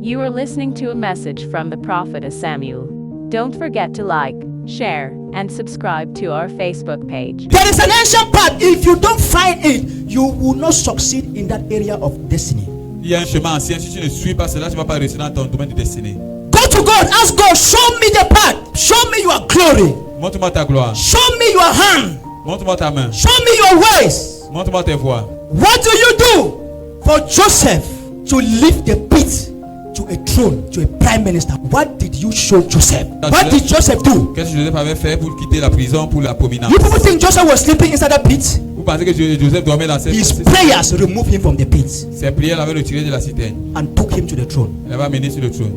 You are listening to a message from the prophet Samuel. Don't forget to like, share, and subscribe to our Facebook page. There is an ancient path. If you don't find it, you will not succeed in that area of destiny. Il y a un chemin ancien. Si tu ne suis pas cela, tu ne vas pas réussir dans ton domaine de destinée. Go to God. Ask God. Show me the path. Show me your glory. Montre-moi ta gloire. Show me your hand. Montre-moi ta main. Show me your ways. Montre-moi tes voies. What do you do for Joseph to leave the pit to a throne, to a prime minister? What did you show Joseph? What did Joseph do? Qu'est-ce que Joseph avait fait pour quitter la prison pour la prominence? You people think Joseph was sleeping inside that pit? Vous pensez que Joseph dormait dans cette His prayers removed him from the pit Ses prières l'avaient retiré de la citerne. and took him to the throne. Elle l'avait amené sur le trône.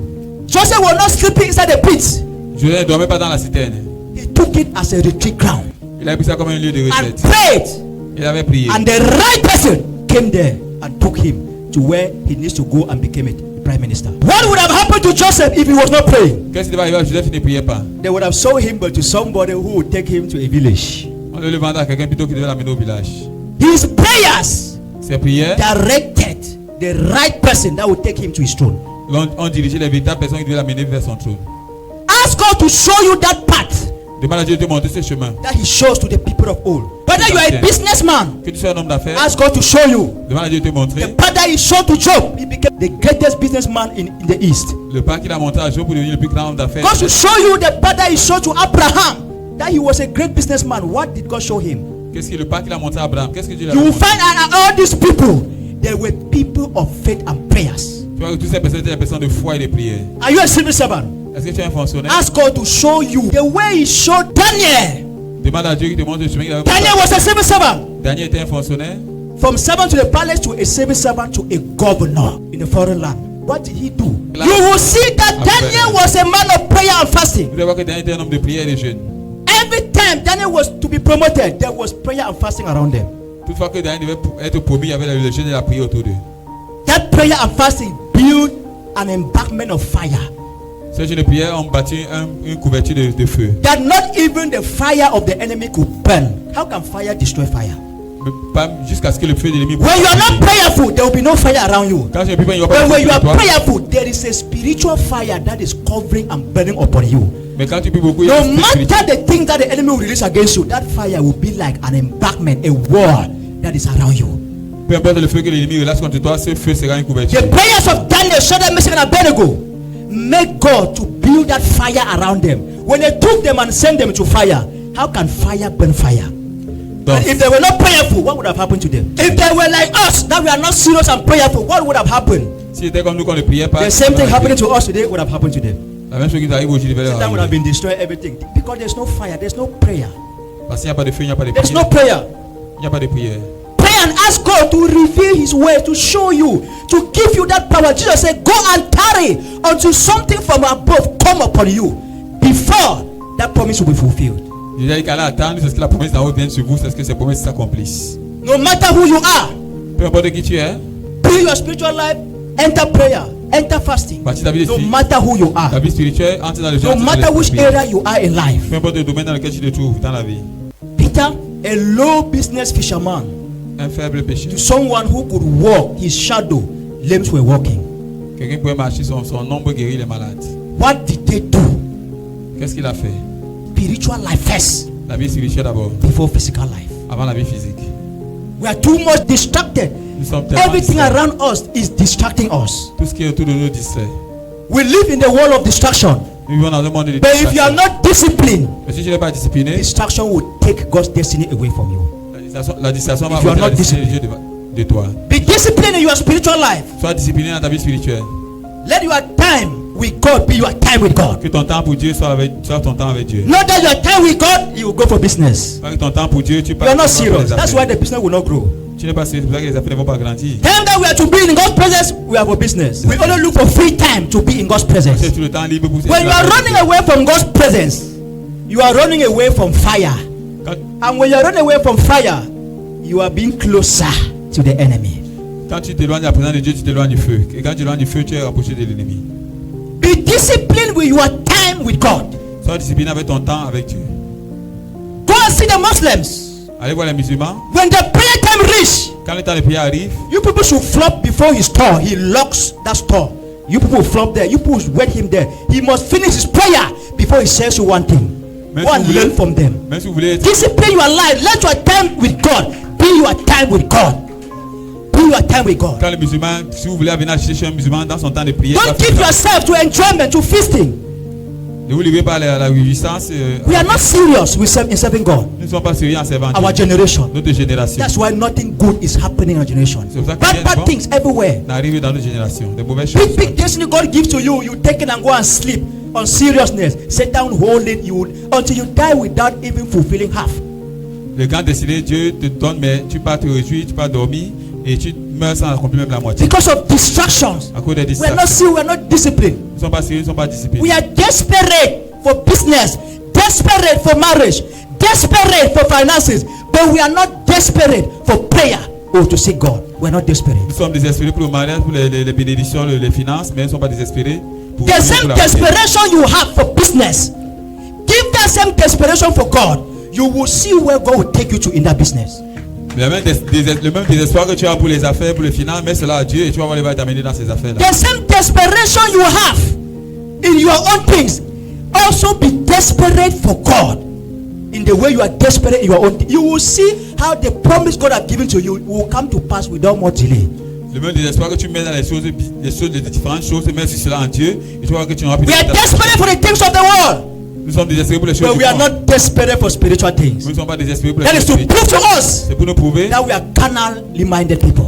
Joseph was not sleeping inside the pit. Joseph ne dormait pas dans la citerne. He took it as a retreat ground Il a pris ça comme un lieu de and retraite. prayed. Il avait prié. And the right person came there and took him to where he needs to go and became a prime minister. What would have happened to Joseph if he was not praying? Qu'est-ce qui va arriver à Joseph? Il ne priait pas. They would have sold him but to somebody who would take him to a village. On devait le vendre à quelqu'un plutôt qu'il devait l'amener au village. His prayers Ses prières directed the right person that would take him to his throne. ont dirigé les véritables personnes qui devaient l'amener vers son trône. Ask God to show you that path Demande à Dieu de te montrer ce chemin. that he shows to the people of old. Whether you are a businessman, Que tu sois un homme d'affaires, ask God to show you. demande à Dieu de te montrer. The path that he showed to Job, he became the greatest businessman in the East. Le pas qu'il a montré à Job pour devenir le plus grand homme d'affaires. God should show you the path that he showed to Abraham, that he was a great businessman. What did God show him? Qu'est-ce que le pas qu'il a montré à Abraham? Qu'est-ce que Dieu lui a You will montré? find out all these people, they were people of faith and prayers. Tu vois que toutes ces personnes étaient des personnes de foi et de prière. Are you a civil servant? Est-ce que tu es un fonctionnaire? Ask God to show you the way he showed Daniel. Demande à Dieu qu'il te montre le chemin qu'il avait Daniel was a civil servant. Daniel était un fonctionnaire. From servant to the palace to a civil servant to a governor in a foreign land. What did he do? You will see that Daniel was a man of prayer and fasting. Vous allez voir que Daniel était un homme de prière et de jeûne. Every time Daniel was to be promoted, there was prayer and fasting around them. Toutefois que Daniel devait être promu, il y avait le jeûne et la prière autour d'eux. That prayer and fasting built an embankment of fire. Ces jeûnes de prière ont bâti une couverture de feu. That not even the fire of the enemy could burn. How can fire destroy fire? Mais pas jusqu'à ce que le feu de l'ennemi. When you are not prayerful, there will be no fire around you. Quand tu ne pries pas, il n'y aura pas When you are de toi. prayerful, there is a spiritual fire that is covering and burning upon you. Mais quand tu pries beaucoup, il y a No un esprit matter the things that the enemy will release against you, that fire will be like an embankment, a wall that is around you. peu importe le feu que l'ennemi relâche contre toi, ce feu sera une couverture. The prayers of Daniel, Shadrach, Meshach, and Abednego make God to build that fire around them. When they took them and sent them to fire, how can fire burn fire? And if they were not prayerful, what would have happened to them? If they were like us, that we are not serious and prayerful, what would have happened? Si c'était comme nous qu'on ne priait pas, The same thing happening to us today would have happened to them. la même chose qui t'arrive aujourd'hui devait leur That would have arriver. been destroyed everything because there's no fire, there's no prayer. Parce qu'il n'y a pas de feu, il n'y a pas de There's prière. no prayer. Il n'y a pas de prière. Pray and ask God to reveal His way, to show you, to give you that power. Jesus said, "Go and tarry until something from above come upon you, before that promise will be fulfilled." Il a dit qu'elle attendre, c'est ce que la promesse d'en haut vienne sur vous, c'est ce que ces promesses s'accomplissent. No matter who you are, Peu importe qui tu es, build your spiritual life, enter prayer, enter fasting. bâtis ta vie, No matter who you ta are, vie spirituelle, entre dans le no jardin de matter which l'esprit. area you are in life. Peu importe le domaine dans lequel tu te trouves dans la vie. Peter, a low business fisherman, Un faible péché. to someone who could walk, his shadow, limbs were walking. Quelqu'un pouvait marcher, son ombre guérit les malades. What did they do? Qu'est-ce qu'il a fait? Spiritual life first, La vie spirituelle d'abord, before physical life. avant la vie physique. We are too much distracted. Nous sommes tellement Everything distraits. around us is distracting us. Tout ce qui est autour de nous distrait. We live in the world of distraction. Nous vivons dans un monde de But if you are distraction. not disciplined, Mais si tu n'es pas discipliné, distraction will take God's destiny away from you. la distraction va If you are voler la not destinée de Dieu de toi. Be disciplined in your spiritual life. Sois discipliné dans ta vie spirituelle. Let your time with God be your time with God. Que ton temps pour Dieu soit ton temps avec Dieu. Not that your time with God, you will go for business. Pas que ton temps pour Dieu, tu You are not passes pour serious. les That's why affaires. the business will not grow. Tu n'es pas sérieux, c'est pour ça que les affaires ne vont pas grandir. Time that we are to be in God's presence, we have a business. We only look for free time to be in God's presence. C'est tout le temps libre pour When you are running away from God's presence, you are running away from fire. Quand, And when you are running away from fire, you are being closer to the enemy. quand tu t'éloignes de la présence de Dieu, tu t'éloignes du feu. Et quand tu t'éloignes du feu, tu es rapproché de l'ennemi. Be disciplined with your time with God. Sois discipliné avec ton temps avec Dieu. Go and see the Muslims. Allez voir les musulmans. When the prayer time reach, Quand le temps de prière arrive, you people should flop before his store. He locks that store. You people flop there. You people wed him there. He must finish his prayer before he says you one thing. Go and learn from them. Discipline your life. Let your time with God be your time with God. Be your time with God. Quand le musulman, si vous voulez venir acheter chez un musulman dans son temps de prière, don't give yourself to enjoyment, to feasting. Ne vous livrez pas à la jouissance. We are not serious in serving God. Nous ne sommes pas sérieux en servant Our generation. Notre génération. That's why nothing good is happening in our generation. Bad things everywhere. N'arrive dans notre génération. De mauvaises choses. Big destiny God gives to you. You take it and go and sleep on seriousness. Sit down, hold it, until you die without even fulfilling half. Le grand décidé, Dieu te donne, mais tu pas te réjouir, tu pas dormir et tu meurs sans accomplir même la moitié. Because of distractions. À cause des We are not serious. We are not disciplined. Nous ne sommes pas sérieux, nous ne sommes pas disciplinés. We are desperate for business, desperate for marriage, desperate for finances, but we are not desperate for prayer or to seek God. We are not desperate. Nous sommes désespérés pour le mariage, pour les bénédictions, les finances, mais nous ne sommes pas désespérés pour the same desperation you have for business, give that same desperation for God. You will see where God will take you to in that business. Le même désespoir que tu as pour les affaires, pour les finances, mets cela à Dieu et tu vas voir, il va t'amener dans ces affaires-là. The same desperation you have in your own things, also be desperate for God. In the way you are desperate in your own things, you will see how the promise God has given to you will come to pass without more delay. Le même désespoir que tu mets dans les différentes choses, mets cela en Dieu et tu vois que tu n'auras plus. We are desperate for the things of the world. Nous sommes désespérés pour les choses but we are not desperate for spiritual things. Nous ne sommes pas désespérés pour les That is choses to prove to us c'est pour nous prouver that we are carnally minded people.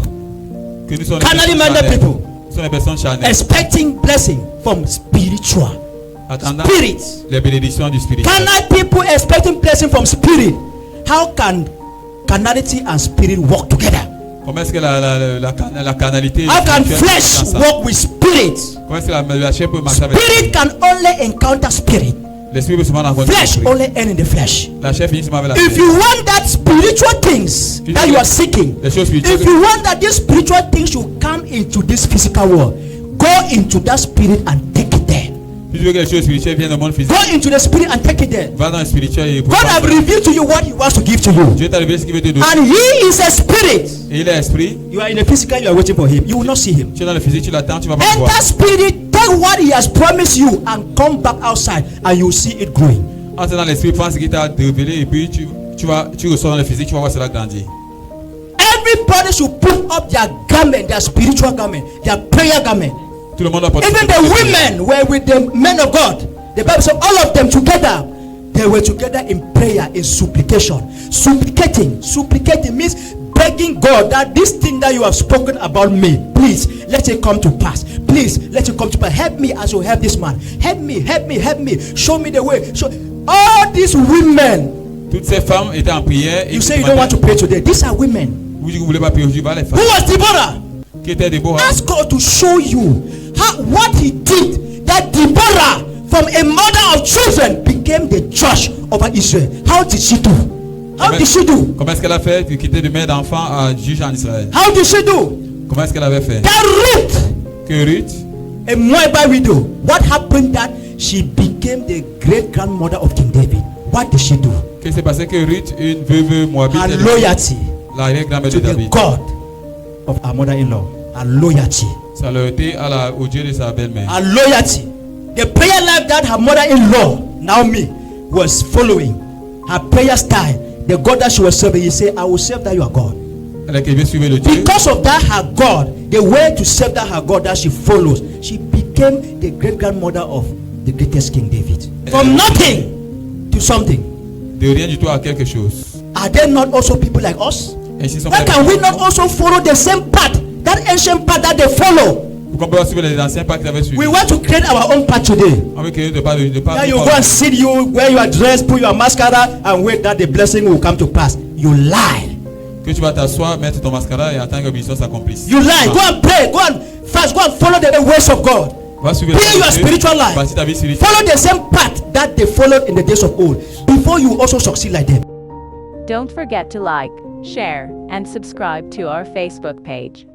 Que nous sommes Carnally minded people. Nous sommes des personnes charnelles. Expecting blessing from spiritual. Attendant Spirit. les bénédictions du spirit. Carnal people expecting blessing from spirit. How can carnality and spirit work together? Comment est-ce que la carnalité How can flesh work with spirit? Comment est-ce que la chair peut marcher avec spirit can only encounter spirit. L'esprit peut seulement rencontrer flesh only end in the flesh. La chair finit seulement avec la chair. If you want that spiritual things that you are seeking, if you want that these spiritual things should come into this physical world, go into that spirit and take it there. Si tu veux que les choses spirituelles viennent au monde physique, go into the spirit and take it there. Va dans le spirituel et God have revealed to you what He wants to give to you. Dieu t'a révélé ce qu'il veut te donner. And He is a spirit. Et il est esprit. You are in the physical, you are waiting for Him. You will not see Him. Tu es dans le physique, tu l'attends, tu vas pas le voir. Enter spirit, take what He has promised you, and come back outside, and you will see it growing. Entre dans l'esprit, pense qu'il t'a révélé et puis tu ressors dans le physique, tu vas voir cela grandir. Everybody should put up their garment, their spiritual garment, their prayer garment. Tout le monde doit porter. Even the women were with the men of God. The Bible said all of them together, they were together in prayer, in supplication. Supplicating means begging God that this thing that you have spoken about me, please let it come to pass. Please let it come to pass. Help me as you help this man. Help me. Show me the way. Show all these women. Toutes ces femmes étaient en prière. You say you don't want to pray today. These are women. Vous voulez pas prier aujourd'hui, va les femmes. Who was Deborah? Qui était Deborah? Ask God to show you what He did. That Deborah, from a mother of children, became the judge over Israel. How did she do? Comment est-ce qu'elle a fait de quitter de mère d'enfant à juge en Israël? How did she do? Comment est-ce qu'elle avait fait? That Ruth, que Ruth, a Moabite widow, what happened that she became the great grandmother of King David? What did she do? Qu'est-ce qui s'est passé que Ruth, une veuve moabite, her loyalty l'arrière-grand-mère de to David, the God of our mother-in-law, her loyalty. Sa loyauté au Dieu de sa belle-mère. Her loyalty, the prayer life that her mother-in-law Naomi was following, her prayer style, the God that she was serving, he said, I will serve that your God. Because of that her God, the way to serve that her God that she follows, she became the great grandmother of the greatest King David. From nothing to something. De rien du tout à quelque chose. Are there not also people like us? Why can we not also follow the same path, that ancient path that they follow? We want to create our own path today. Now you go and sit, you wear your dress, put your mascara, and wait that the blessing will come to pass. You lie. Que tu vas t'asseoir, mettre ton mascara et attendre que mission s'accomplisse. You lie. Go and pray. Go and fast. Go and follow the ways of God. Be your spiritual life. Follow the same path that they followed in the days of old. Before you also succeed like them. Don't forget to like, share, and subscribe to our Facebook page.